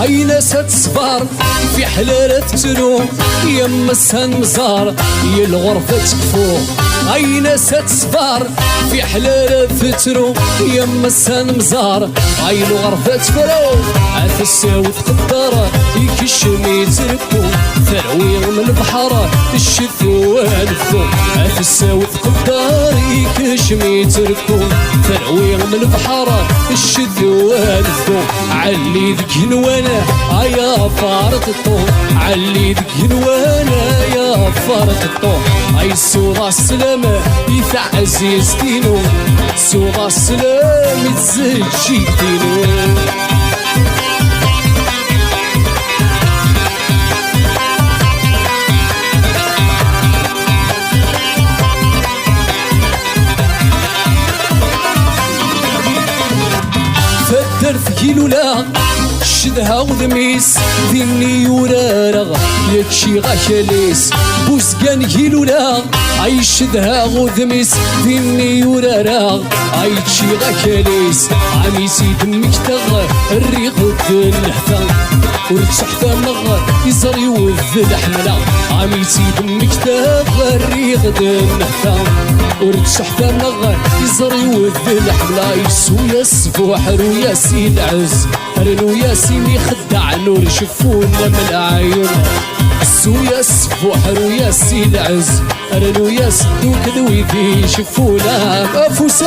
اي ناس تصبر في حلالة ترو يما السنمزار يا الغرفة تكفو اي ناس تصبر في حلالة ترو يما السنمزار اي الغرفة تفرو عتساوي تقدر يكشم يتركو ثروي من البحر الشتو والفو عتساوي تقدر يكشم يتركو ثروي من البحر الشتو والفو علي ذك نوانا يا فارط الطور علي ذك نوانا يا فارط الطور اي سوضا السلامة يثع عزيز دينو سوضا السلام يتزجي دينو فدر ثقيل لا شدها وذميس ذني ورارغ يكشي غاكاليس بوسكان هيلولا اي شدها وذميس ذني ورارغ اي تشي غاكاليس عمي سيد مكتغ الريق النحفا ورتحفا مغ يزري وذ الحملة عمي سيد مكتغ الريق النحفا ورتحفا مغ يزري وذ الحملة يسو يسفوح رويا سيد عز رنو ياسين يخدع نور شفونا من العيون السو يسفو حرو ياسين عز رنو ياسدو كذوي ذي شفونا افوسو